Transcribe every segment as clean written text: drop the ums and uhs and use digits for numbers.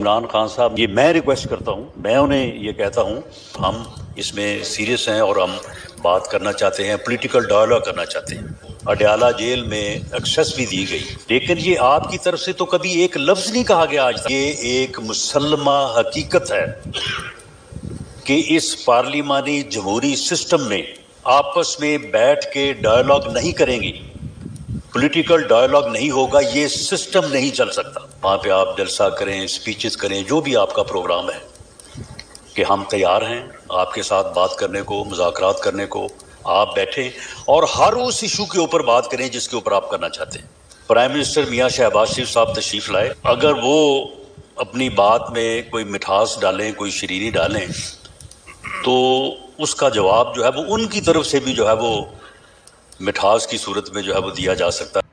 عمران خان صاحب، یہ میں ریکویسٹ کرتا ہوں، میں انہیں یہ کہتا ہوں، ہم اس میں سیریس ہیں اور ہم بات کرنا چاہتے ہیں، پولیٹیکل ڈائلاگ کرنا چاہتے ہیں۔ اڈیالہ جیل میں ایکسیس بھی دی گئی، لیکن یہ آپ کی طرف سے تو کبھی ایک لفظ نہیں کہا گیا آج تک۔ یہ ایک مسلمہ حقیقت ہے کہ اس پارلیمانی جمہوری سسٹم میں آپس میں بیٹھ کے ڈائلاگ نہیں کریں گی، پولیٹیکل ڈائلاگ نہیں ہوگا، یہ سسٹم نہیں چل سکتا۔ وہاں پہ آپ جلسہ کریں، سپیچز کریں، جو بھی آپ کا پروگرام ہے، کہ ہم تیار ہیں آپ کے ساتھ بات کرنے کو، مذاکرات کرنے کو۔ آپ بیٹھیں اور ہر اس ایشو کے اوپر بات کریں جس کے اوپر آپ کرنا چاہتے ہیں۔ پرائم منسٹر میاں شہباز شریف صاحب تشریف لائے، اگر وہ اپنی بات میں کوئی مٹھاس ڈالیں، کوئی شیرینی ڈالیں، تو اس کا جواب جو ہے وہ ان کی طرف سے بھی جو ہے وہ مٹھاس کی صورت میں جو ہے وہ دیا جا سکتا ہے۔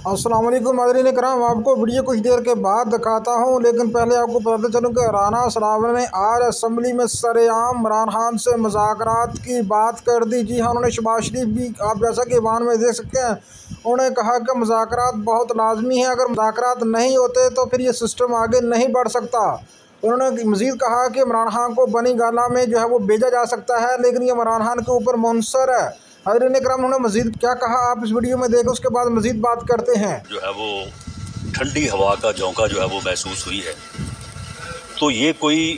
السلام علیکم ناظرین کرام، آپ کو ویڈیو کچھ دیر کے بعد دکھاتا ہوں، لیکن پہلے آپ کو بتاتے چلوں کہ رانا سلاور نے آج اسمبلی میں سرعام عمران خان سے مذاکرات کی بات کر دی۔ جی ہاں، انہوں نے شہباز شریف بھی، آپ جیسا کہ ایوان میں دیکھ سکتے ہیں، انہوں نے کہا کہ مذاکرات بہت لازمی ہیں، اگر مذاکرات نہیں ہوتے تو پھر یہ سسٹم آگے نہیں بڑھ سکتا۔ انہوں نے مزید کہا کہ عمران خان کو بنی گالا میں جو ہے وہ بھیجا جا سکتا ہے، لیکن یہ عمران خان کے اوپر منحصر ہے۔ حضرین کرام، انہوں نے مزید کیا کہا آپ اس ویڈیو میں دیکھیں، اس کے بعد مزید بات کرتے ہیں۔ جو ہے وہ ٹھنڈی ہوا کا جھونکا جو ہے وہ محسوس ہوئی ہے، تو یہ کوئی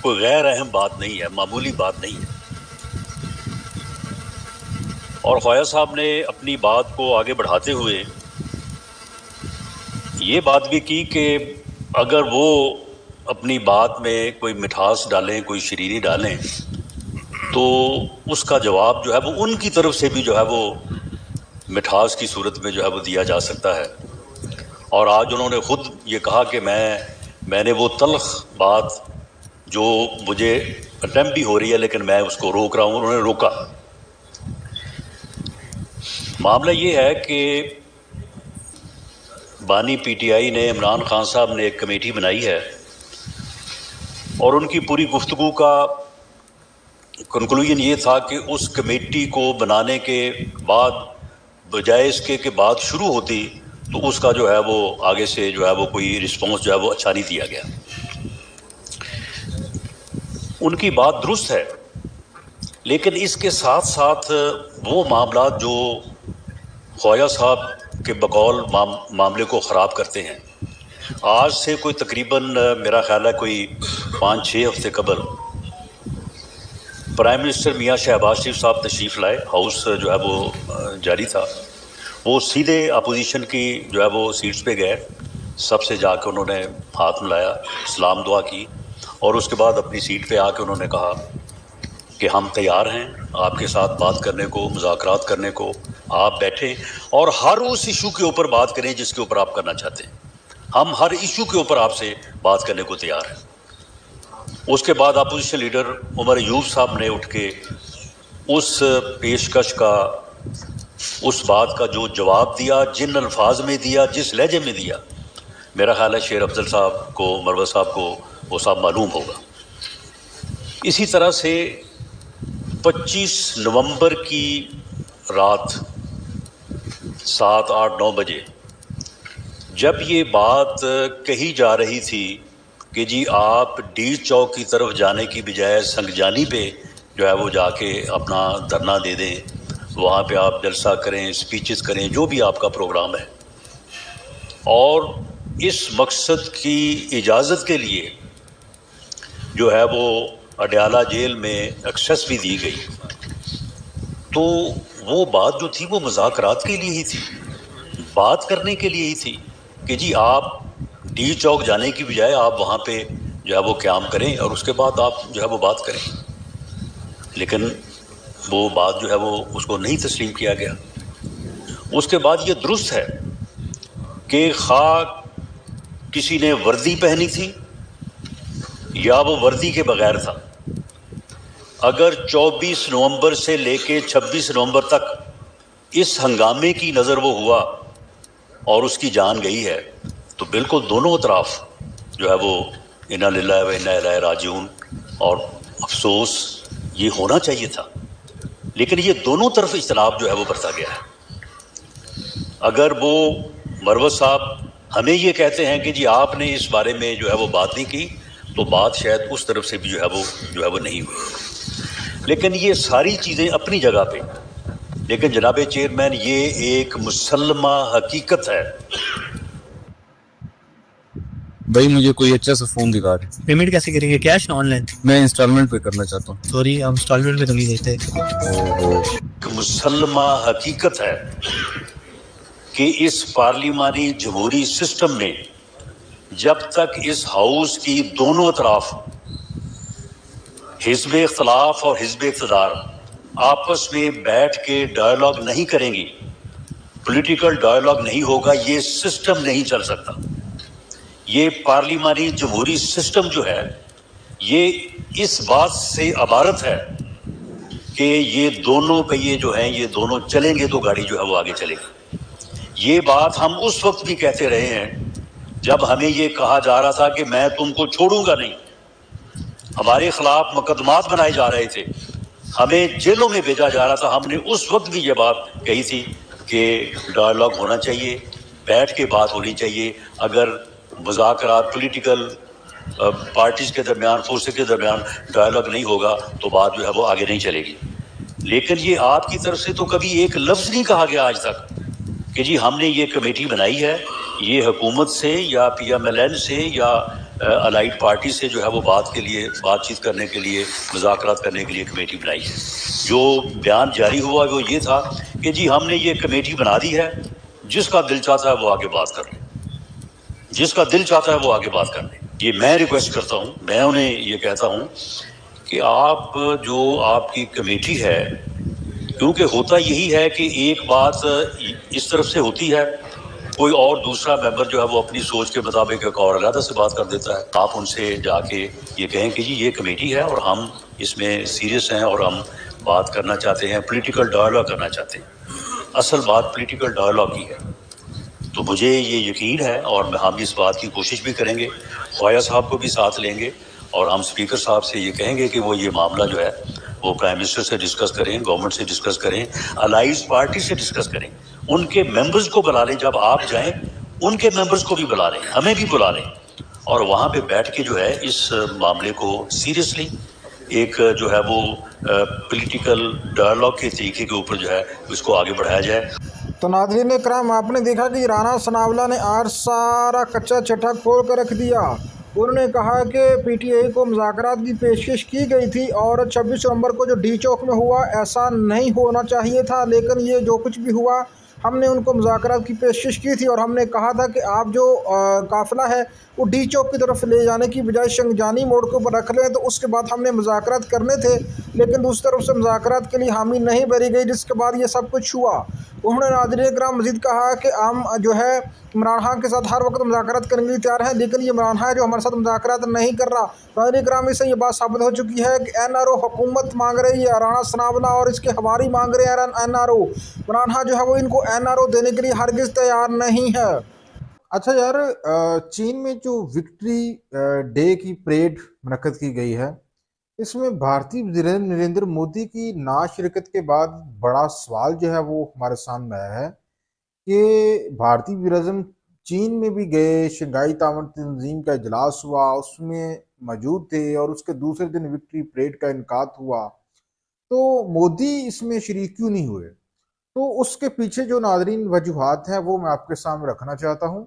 غیر اہم بات نہیں ہے، معمولی بات نہیں ہے۔ اور خواجہ صاحب نے اپنی بات کو آگے بڑھاتے ہوئے یہ بات بھی کی کہ اگر وہ اپنی بات میں کوئی مٹھاس ڈالیں، کوئی شیرینی ڈالیں، تو اس کا جواب جو ہے وہ ان کی طرف سے بھی جو ہے وہ مٹھاس کی صورت میں جو ہے وہ دیا جا سکتا ہے۔ اور آج انہوں نے خود یہ کہا کہ میں نے وہ تلخ بات جو مجھے اٹیمپٹ بھی ہو رہی ہے لیکن میں اس کو روک رہا ہوں، انہوں نے روکا۔ معاملہ یہ ہے کہ بانی پی ٹی آئی نے، عمران خان صاحب نے ایک کمیٹی بنائی ہے، اور ان کی پوری گفتگو کا کنکلوژن یہ تھا کہ اس کمیٹی کو بنانے کے بعد بجائے اس کے بات شروع ہوتی تو اس کا جو ہے وہ آگے سے جو ہے وہ کوئی رسپانس جو ہے وہ اچھا نہیں دیا گیا۔ ان کی بات درست ہے، لیکن اس کے ساتھ ساتھ وہ معاملات جو خواجہ صاحب کے بقول معاملے کو خراب کرتے ہیں، آج سے کوئی تقریباً میرا خیال ہے کوئی 5-6 ہفتے قبل پرائم منسٹر میاں شہباز شریف صاحب تشریف لائے، ہاؤس جو ہے وہ جاری تھا، وہ سیدھے اپوزیشن کی جو ہے وہ سیٹس پہ گئے، سب سے جا کے انہوں نے ہاتھ ملایا، سلام دعا کی، اور اس کے بعد اپنی سیٹ پہ آ کے انہوں نے کہا کہ ہم تیار ہیں آپ کے ساتھ بات کرنے کو، مذاکرات کرنے کو۔ آپ بیٹھیں اور ہر اس ایشو کے اوپر بات کریں جس کے اوپر آپ کرنا چاہتے ہیں، ہم ہر ایشو کے اوپر آپ سے بات کرنے کو تیار ہیں۔ اس کے بعد اپوزیشن لیڈر عمر ایوب صاحب نے اٹھ کے اس پیشکش کا، اس بات کا جو جواب دیا، جن الفاظ میں دیا، جس لہجے میں دیا، میرا خیال ہے شیر افضل صاحب کو، مروت صاحب کو وہ سب معلوم ہوگا۔ اسی طرح سے 25 نومبر کی رات 7, 8, 9 بجے جب یہ بات کہی جا رہی تھی کہ جی آپ ڈی چوک کی طرف جانے کی بجائے سنگجانی پہ جو ہے وہ جا کے اپنا دھرنا دے دیں، وہاں پہ آپ جلسہ کریں، سپیچز کریں، جو بھی آپ کا پروگرام ہے، اور اس مقصد کی اجازت کے لیے جو ہے وہ اڈیالہ جیل میں ایکسیس بھی دی گئی، تو وہ بات جو تھی وہ مذاکرات کے لیے ہی تھی، بات کرنے کے لیے ہی تھی کہ جی آپ ڈی چوک جانے کی بجائے آپ وہاں پہ جو ہے وہ قیام کریں اور اس کے بعد آپ جو ہے وہ بات کریں۔ لیکن وہ بات جو ہے وہ اس کو نہیں تسلیم کیا گیا۔ اس کے بعد یہ درست ہے کہ خواہ کسی نے وردی پہنی تھی یا وہ وردی کے بغیر تھا، اگر 24 نومبر سے لے کے 26 نومبر تک اس ہنگامے کی نظر وہ ہوا اور اس کی جان گئی ہے، تو بالکل دونوں اطراف جو ہے وہ انا للہ و انا الیہ راجعون، اور افسوس یہ ہونا چاہیے تھا، لیکن یہ دونوں طرف اجتناب جو ہے وہ برتا گیا ہے۔ اگر وہ مروت صاحب ہمیں یہ کہتے ہیں کہ جی آپ نے اس بارے میں جو ہے وہ بات نہیں کی، تو بات شاید اس طرف سے بھی جو ہے وہ نہیں ہوئی. لیکن یہ ساری چیزیں اپنی جگہ پہ، لیکن جناب چیئرمین یہ ایک مسلمہ حقیقت ہے. بھائی مجھے کوئی اچھا سا فون دکھا دے. پیمنٹ کیسے کریں گے؟ Cash on line? میں انسٹالمنٹ پہ کرنا چاہتا ہوں. سوری، ہم انسٹالمنٹ پہ تو نہیں دیتے. ایک مسلمہ حقیقت ہے کہ اس پارلیمانی جمہوری سسٹم میں جب تک اس ہاؤس کی دونوں اطراف حزب اختلاف اور حزب اقتدار آپس میں بیٹھ کے ڈائیلاگ نہیں کریں گی، پولیٹیکل ڈائیلاگ نہیں ہوگا، یہ سسٹم نہیں چل سکتا. یہ پارلیمانی جمہوری سسٹم جو ہے یہ اس بات سے عبارت ہے کہ یہ دونوں پہیے جو ہیں یہ دونوں چلیں گے تو گاڑی جو ہے وہ آگے چلے گی. یہ بات ہم اس وقت بھی کہتے رہے ہیں جب ہمیں یہ کہا جا رہا تھا کہ میں تم کو چھوڑوں گا نہیں. ہمارے خلاف مقدمات بنائے جا رہے تھے، ہمیں جیلوں میں بھیجا جا رہا تھا. ہم نے اس وقت بھی یہ بات کہی تھی کہ ڈائیلاگ ہونا چاہیے، بیٹھ کے بات ہونی چاہیے. اگر مذاکرات پولیٹیکل پارٹیز کے درمیان، فورسز کے درمیان ڈائیلاگ نہیں ہوگا تو بات جو ہے وہ آگے نہیں چلے گی. لیکن یہ آپ کی طرف سے تو کبھی ایک لفظ نہیں کہا گیا آج تک کہ جی ہم نے یہ کمیٹی بنائی ہے، یہ حکومت سے یا پی ایم ایل این سے یا الائڈ پارٹی سے جو ہے وہ بات چیت کرنے کے لیے، مذاکرات کرنے کے لیے کمیٹی بنائی ہے. جو بیان جاری ہوا وہ یہ تھا کہ جی ہم نے یہ کمیٹی بنا دی ہے، جس کا دل چاہتا ہے وہ آگے بات کر لیں، جس کا دل چاہتا ہے وہ آگے بات کر لیں. یہ میں ریکویسٹ کرتا ہوں، میں انہیں یہ کہتا ہوں کہ آپ جو آپ کی کمیٹی ہے، کیونکہ ہوتا یہی ہے کہ ایک بات اس طرف سے ہوتی ہے، کوئی اور دوسرا ممبر جو ہے وہ اپنی سوچ کے مطابق ایک اور علیحدہ سے بات کر دیتا ہے. آپ ان سے جا کے یہ کہیں کہ جی یہ کمیٹی ہے اور ہم اس میں سیریس ہیں اور ہم بات کرنا چاہتے ہیں، پولیٹیکل ڈائیلاگ کرنا چاہتے ہیں. اصل بات پولیٹیکل ڈائیلاگ کی ہے. تو مجھے یہ یقین ہے اور ہم اس بات کی کوشش بھی کریں گے، خواجہ صاحب کو بھی ساتھ لیں گے اور ہم اسپیکر صاحب سے یہ کہیں گے کہ وہ یہ معاملہ جو ہے وہ پرائم منسٹر سے ڈسکس کریں، گورنمنٹ سے ڈسکس کریں، الائز پارٹی سے ڈسکس کریں، ان کے ممبرز کو بلا لیں. جب آپ جائیں ان کے ممبرز کو بھی بلا لیں، ہمیں بھی بلا لیں، اور وہاں پہ بیٹھ کے جو ہے اس معاملے کو سیریسلی ایک جو ہے وہ پولیٹیکل ڈائیلاگ کے طریقے کے اوپر جو ہے اس کو آگے بڑھایا جائے. تو ناظرین کرام، آپ نے دیکھا کہ رانا ثناءاللہ نے آج سارا کچا چٹا کھول کر رکھ دیا. انہوں نے کہا کہ پی ٹی آئی کو مذاکرات کی پیشکش کی گئی تھی اور 26 نومبر کو جو ڈی چوک میں ہوا ایسا نہیں ہونا چاہیے تھا، لیکن یہ جو کچھ بھی ہوا ہم نے ان کو مذاکرات کی پیشکش کی تھی اور ہم نے کہا تھا کہ آپ جو قافلہ ہے وہ ڈی چوک کی طرف لے جانے کی بجائے شنگجانی موڑ کے اوپر رکھ لیں. تو اس کے بعد ہم نے مذاکرات کرنے تھے، لیکن دوسری طرف سے مذاکرات کے لیے حامی نہیں بھری گئی، جس کے بعد یہ سب کچھ ہوا. انہوں نے ناظرین کرام مزید کہا کہ ہم جو ہے عمران خان کے ساتھ ہر وقت مذاکرات کرنے کے لیے تیار ہیں، لیکن یہ عمران خان جو ہمارے ساتھ مذاکرات نہیں کر رہا. ناظرین کرام، اس سے یہ بات ثابت ہو چکی ہے کہ این آر او حکومت مانگ رہی ہے، رانا ثناءاللہ اور اس کے حواری مانگ رہے ہیں N R O. Imran Khan جو ہے وہ ان کو این آر او دینے کے لیے ہرگز تیار نہیں ہے. اچھا یار، چین میں جو وکٹری ڈے کی پریڈ منعقد کی گئی ہے، اس میں بھارتی وزیر نریندر مودی کی نا شرکت کے بعد بڑا سوال جو ہے وہ ہمارے سامنے آیا ہے کہ بھارتی وزیر چین میں بھی گئے، شنگھائی تعاون تنظیم کا اجلاس ہوا، اس میں موجود تھے اور اس کے دوسرے دن وکٹری پریڈ کا انعقاد ہوا، تو مودی اس میں شریک کیوں نہیں ہوئے؟ تو اس کے پیچھے جو ناظرین وجوہات ہیں وہ میں آپ کے سامنے رکھنا چاہتا ہوں.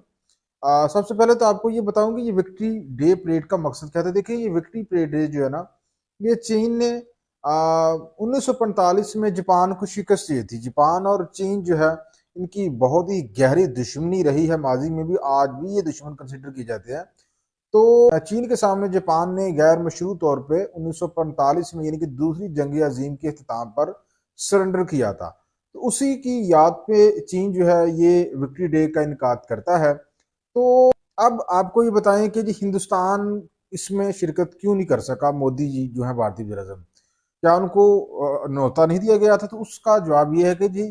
سب سے پہلے تو آپ کو یہ بتاؤں کہ یہ وکٹری ڈے پریڈ کا مقصد کیا تھا. دیکھیں، یہ وکٹری پریڈ ڈے جو ہے نا، یہ چین نے 1945 میں جاپان کو شکست دی تھی. جاپان اور چین جو ہے ان کی بہت ہی گہری دشمنی رہی ہے، ماضی میں بھی، آج بھی یہ دشمن کنسیڈر کی جاتے ہیں. تو چین کے سامنے جاپان نے غیر مشروع طور پہ 1945 میں یعنی کہ دوسری جنگ عظیم کے اختتام پر سرنڈر کیا تھا. تو اسی کی یاد پہ چین جو ہے یہ وکٹری ڈے کا انعقاد کرتا ہے. تو اب آپ کو یہ بتائیں کہ جی ہندوستان اس میں شرکت کیوں نہیں کر سکا؟ مودی جی جو ہیں بھارتی وزیر اعظم، کیا ان کو نیوتا نہیں دیا گیا تھا؟ تو اس کا جواب یہ ہے کہ جی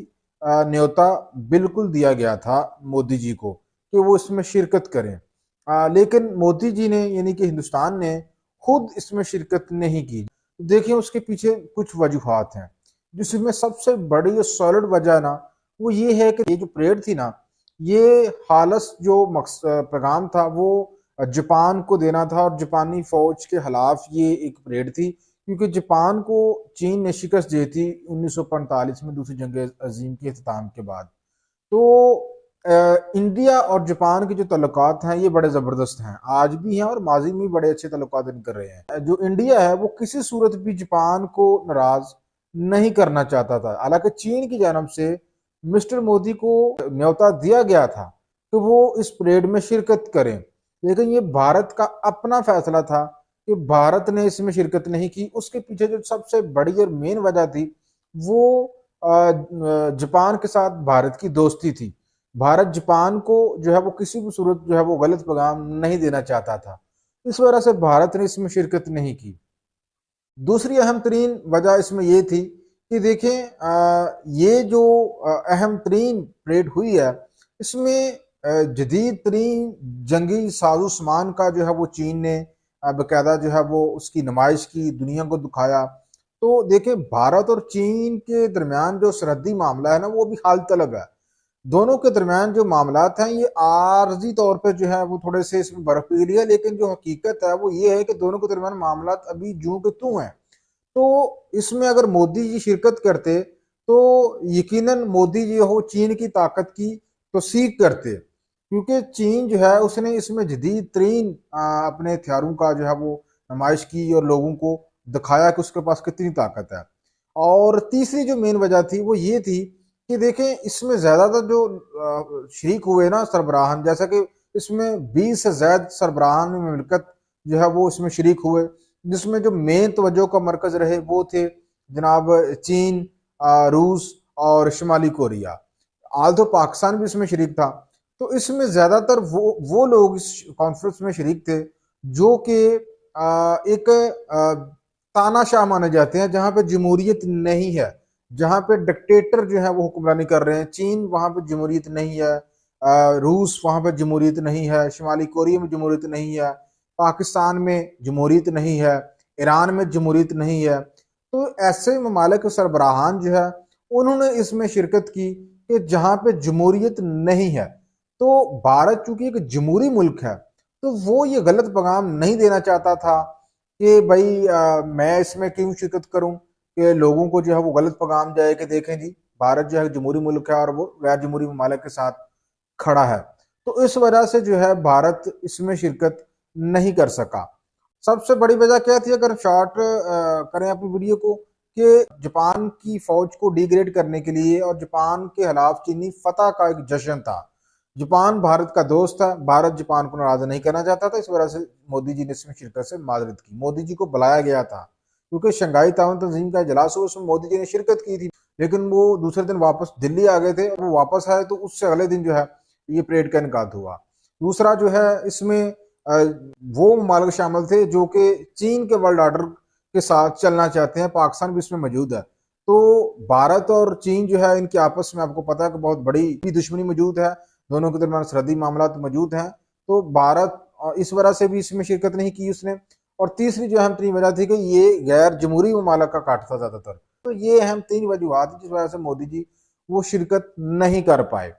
نیوتا بالکل دیا گیا تھا مودی جی کو کہ وہ اس میں شرکت کریں، لیکن مودی جی نے یعنی کہ ہندوستان نے خود اس میں شرکت نہیں کی. دیکھیں اس کے پیچھے کچھ وجوہات ہیں، جس میں سب سے بڑی سالڈ وجہ نا وہ یہ ہے کہ یہ جو پریڈ تھی نا یہ خالص جو پیغام تھا وہ جاپان کو دینا تھا، اور جاپانی فوج کے خلاف یہ ایک پریڈ تھی، کیونکہ جاپان کو چین نے شکست دی تھی 1945 میں دوسری جنگ عظیم کے اختتام کے بعد۔ تو انڈیا اور جاپان کے جو تعلقات ہیں یہ بڑے زبردست ہیں، آج بھی ہیں اور ماضی میں بڑے اچھے تعلقات ان کر رہے ہیں۔ جو انڈیا ہے وہ کسی صورت بھی جاپان کو ناراض نہیں کرنا چاہتا تھا، حالانکہ چین کی جانب سے مسٹر مودی کو نیوتا دیا گیا تھا کہ وہ اس پریڈ میں شرکت کریں، لیکن یہ بھارت کا اپنا فیصلہ تھا کہ بھارت نے اس میں شرکت نہیں کی۔ اس کے پیچھے جو سب سے بڑی اور مین وجہ تھی وہ جاپان کے ساتھ بھارت کی دوستی تھی۔ بھارت جاپان کو جو ہے وہ کسی بھی صورت جو ہے وہ غلط پیغام نہیں دینا چاہتا تھا، اس وجہ سے بھارت نے اس میں شرکت نہیں کی۔ دوسری اہم ترین وجہ اس میں یہ تھی کہ دیکھیں یہ جو اہم ترین پریڈ ہوئی ہے اس میں جدید ترین جنگی ساز و سامان کا جو ہے وہ چین نے باقاعدہ جو ہے وہ اس کی نمائش کی، دنیا کو دکھایا۔ تو دیکھیں بھارت اور چین کے درمیان جو سرحدی معاملہ ہے نا وہ بھی حال طلب ہے، دونوں کے درمیان جو معاملات ہیں یہ عارضی طور پہ جو ہے وہ تھوڑے سے اس میں برف پگھلی ہے، لیکن جو حقیقت ہے وہ یہ ہے کہ دونوں کے درمیان معاملات ابھی جوں کے توں ہیں۔ تو اس میں اگر مودی جی شرکت کرتے تو یقیناً مودی جی وہ چین کی طاقت کی توثیق کرتے، کیونکہ چین جو ہے اس نے اس میں جدید ترین اپنے ہتھیاروں کا جو ہے وہ نمائش کی اور لوگوں کو دکھایا کہ اس کے پاس کتنی طاقت ہے۔ اور تیسری جو مین وجہ تھی وہ یہ تھی کہ دیکھیں اس میں زیادہ تر جو شریک ہوئے نا سربراہان، جیسا کہ اس میں 20 سے زائد سربراہان مملکت جو ہے وہ اس میں شریک ہوئے، جس میں جو مین توجہ کا مرکز رہے وہ تھے جناب چین، روس اور شمالی کوریا، آلدھو پاکستان بھی اس میں شریک تھا۔ تو اس میں زیادہ تر وہ لوگ اس کانفرنس میں شریک تھے جو کہ ایک تانا شاہ مانے جاتے ہیں، جہاں پہ جمہوریت نہیں ہے، جہاں پہ ڈکٹیٹر جو ہے وہ حکمرانی کر رہے ہیں۔ چین وہاں پہ جمہوریت نہیں ہے، روس وہاں پہ جمہوریت نہیں ہے، شمالی کوریا میں جمہوریت نہیں ہے، پاکستان میں جمہوریت نہیں ہے، ایران میں جمہوریت نہیں ہے۔ تو ایسے ممالک کے سربراہان جو ہے انہوں نے اس میں شرکت کی کہ جہاں پہ جمہوریت نہیں ہے۔ تو بھارت چونکہ ایک جمہوری ملک ہے تو وہ یہ غلط پیغام نہیں دینا چاہتا تھا کہ بھائی میں اس میں کیوں شرکت کروں کہ لوگوں کو جو ہے وہ غلط پیغام جائے کہ دیکھیں جی بھارت جو ہے جمہوری ملک ہے اور وہ غیر جمہوری ممالک کے ساتھ کھڑا ہے۔ تو اس وجہ سے جو ہے بھارت اس میں شرکت نہیں کر سکا۔ سب سے بڑی وجہ کیا تھی اگر شارٹ کریں اپنی ویڈیو کو، کہ جاپان کی فوج کو ڈی گریڈ کرنے کے لیے اور جاپان کے خلاف چینی فتح کا ایک جشن تھا۔ جاپان بھارت کا دوست تھا، بھارت جاپان کو ناراض نہیں کرنا چاہتا تھا، اس وجہ سے مودی جی نے اس میں شرکت سے معذرت کی۔ مودی جی کو بلایا گیا تھا کیونکہ شنگھائی تعاون تنظیم کا اجلاس ہوا، اس میں مودی جی نے شرکت کی تھی، لیکن وہ دوسرے دن واپس دلی آ گئے تھے، اور وہ واپس آئے تو اس سے اگلے دن جو ہے یہ پریڈ کا انعقاد ہوا۔ دوسرا جو ہے اس میں وہ ممالک شامل تھے جو کہ چین کے ورلڈ آرڈر کے ساتھ چلنا چاہتے ہیں، پاکستان بھی اس میں موجود ہے۔ تو بھارت اور چین جو ہے ان کے آپس میں آپ کو پتا ہے کہ بہت بڑی بھی دشمنی موجود ہے، دونوں کے درمیان سرحدی معاملات موجود ہیں۔ تو بھارت اس وجہ سے بھی اس میں شرکت نہیں کی اس نے۔ اور تیسری جو اہم ترین وجہ تھی کہ یہ غیر جمہوری ممالک کا کاٹ تھا زیادہ تر۔ تو یہ اہم تین وجوہات جس وجہ سے مودی جی وہ شرکت نہیں کر پائے۔